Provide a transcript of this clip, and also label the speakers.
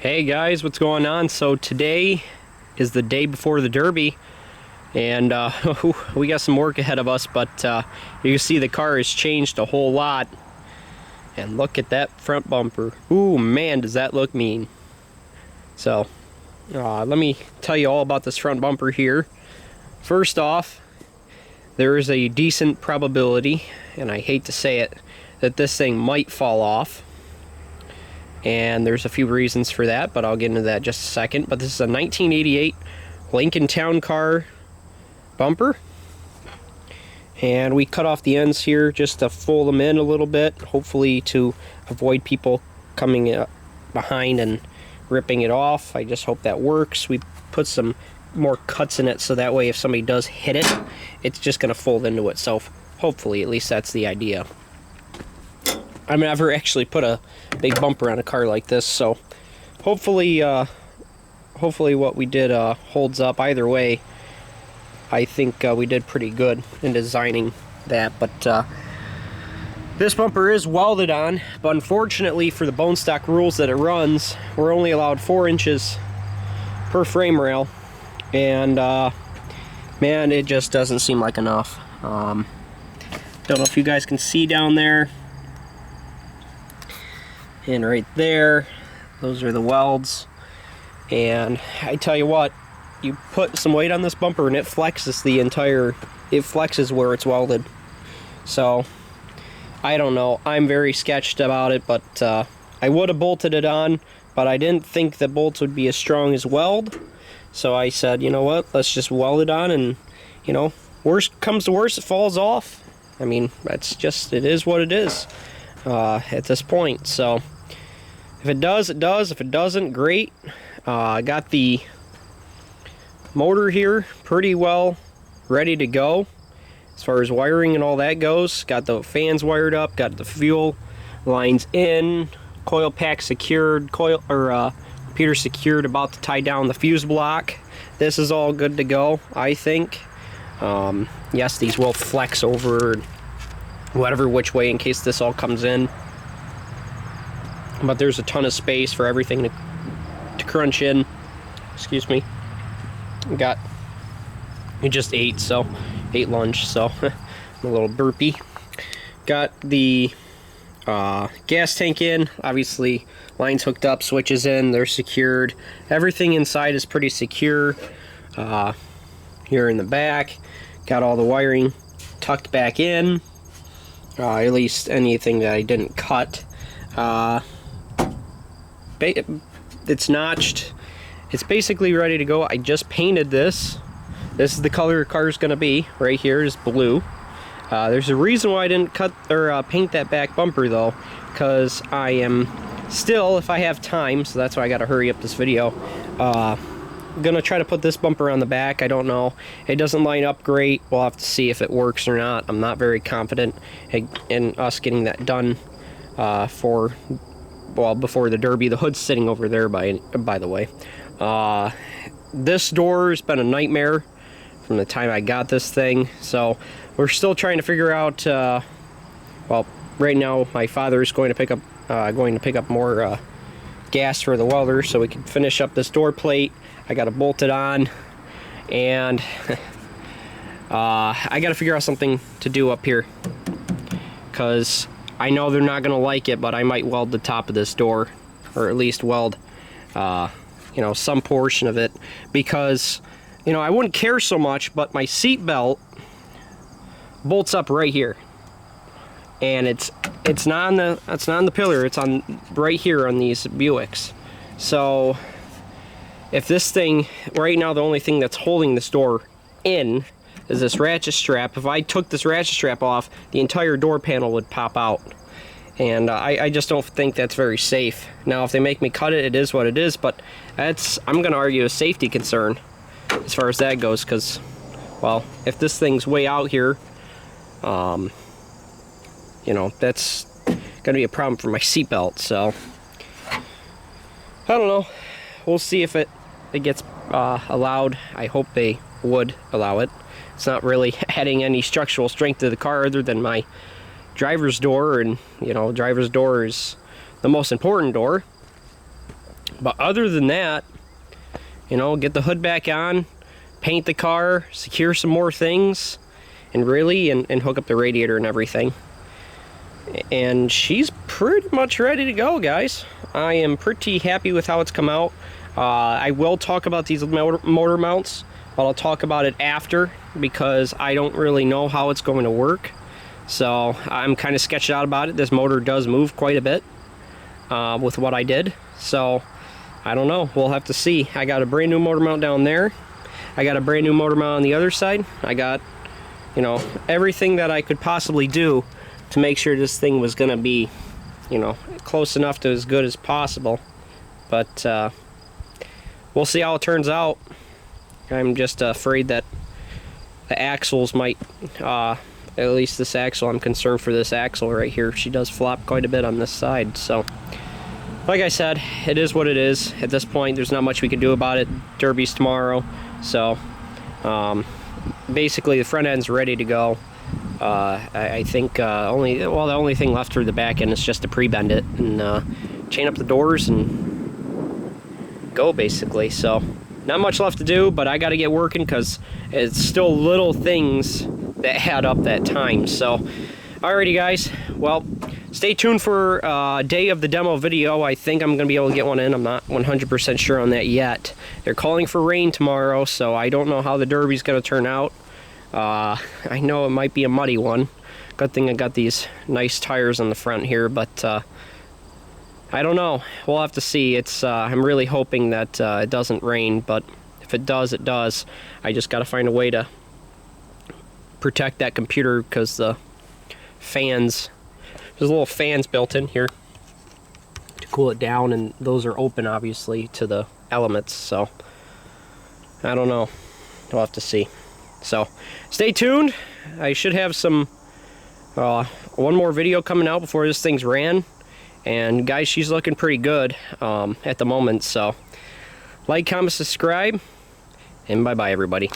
Speaker 1: Hey guys, what's going on? So today is the day before the Derby, and we got some work ahead of us, but you can see the car has changed a whole lot. And look at that front bumper. Ooh, man, does that look mean. So, let me tell you all about this front bumper here. First off, there is a decent probability, and I hate to say it, that this thing might fall off. And there's a few reasons for that, but I'll get into that in just a second. But this is a 1988 Lincoln Town Car bumper. And we cut off the ends here just to fold them in a little bit, hopefully to avoid people coming up behind and ripping it off. I just hope that works. We put some more cuts in it so that way if somebody does hit it, it's just going to fold into itself. Hopefully, at least that's the idea. I've never actually put a big bumper on a car like this, so hopefully what we did holds up. Either way, I think we did pretty good in designing that. But this bumper is welded on, but unfortunately for the bone stock rules that it runs, we're only allowed 4 inches per frame rail, and man, it just doesn't seem like enough. Don't know if you guys can see down there. And right there, those are the welds. And I tell you what, you put some weight on this bumper and it flexes it flexes where it's welded. So, I don't know. I'm very sketched about it, but I would have bolted it on, but I didn't think the bolts would be as strong as weld. So I said, you know what, let's just weld it on, and, you know, worst comes to worst, it falls off. I mean, that's just, it is what it is at this point. So, if it does, it does. If it doesn't, great. I got the motor here pretty well ready to go as far as wiring and all that goes. Got the fans wired up, got the fuel lines in, coil pack secured, repeater secured, about to tie down the fuse block. This is all good to go, I think. Yes, these will flex over whatever which way in case this all comes in. But there's a ton of space for everything to crunch in. Excuse me. We just ate lunch, so I'm a little burpy. Got the gas tank in. Obviously, lines hooked up, switches in, they're secured. Everything inside is pretty secure. Here in the back, got all the wiring tucked back in. At least anything that I didn't cut. It's notched. It's basically ready to go. I just painted this. This is the color the car is going to be. Right here is blue. There's a reason why I didn't cut or paint that back bumper though, because I am still, if I have time, so that's why I got to hurry up this video, gonna try to put this bumper on the back. I don't know. It doesn't line up great. We'll have to see if it works or not. I'm not very confident in us getting that done before the Derby. The hood's sitting over there, by the way. This door has been a nightmare from the time I got this thing, so we're still trying to figure out. Well, right now my father is going to pick up more gas for the welder so we can finish up this door plate. I got to bolt it on, and I got to figure out something to do up here, because I know they're not going to like it, but I might weld the top of this door, or at least weld, you know, some portion of it, because, you know, I wouldn't care so much, but my seat belt bolts up right here, and it's not on the pillar. It's on right here on these Buicks. So if this thing right now, the only thing that's holding this door in is this ratchet strap. If I took this ratchet strap off, the entire door panel would pop out. And I just don't think that's very safe. Now, if they make me cut it, it is what it is, but I'm going to argue a safety concern as far as that goes, because, well, if this thing's way out here, you know, that's going to be a problem for my seatbelt, so I don't know. We'll see if it gets allowed. I hope they would allow it. It's not really adding any structural strength to the car other than my driver's door, and, you know, driver's door is the most important door. But other than that, you know, get the hood back on, paint the car, secure some more things, and really, and hook up the radiator and everything. And she's pretty much ready to go, guys. I am pretty happy with how it's come out. I will talk about these motor mounts, but I'll talk about it after because I don't really know how it's going to work. So I'm kind of sketched out about it. This motor does move quite a bit with what I did. So I don't know. We'll have to see. I got a brand new motor mount down there. I got a brand new motor mount on the other side. I got, you know, everything that I could possibly do to make sure this thing was going to be, you know, close enough to as good as possible. But we'll see how it turns out. I'm just afraid that the axles might, at least this axle, I'm concerned for this axle right here. She does flop quite a bit on this side. So, like I said, it is what it is. At this point, there's not much we can do about it. Derby's tomorrow. So, basically the front end's ready to go. I think the only thing left for the back end is just to pre-bend it and chain up the doors and go, basically. So not much left to do, but I got to get working because it's still little things that add up that time. So alrighty, guys, well, stay tuned for day of the demo video. I think I'm gonna be able to get one in. I'm not 100% sure on that yet. They're calling for rain tomorrow, so I don't know how the Derby's gonna turn out. I know it might be a muddy one. Good thing I got these nice tires on the front here, but I don't know. We'll have to see. It's I'm really hoping that it doesn't rain, but if it does, it does. I just got to find a way to protect that computer because the fans, there's little fans built in here to cool it down, and those are open obviously to the elements, so I don't know. We'll have to see. So stay tuned. I should have some one more video coming out before this thing's ran, and guys, she's looking pretty good at the moment. So like, comment, subscribe, and bye bye everybody.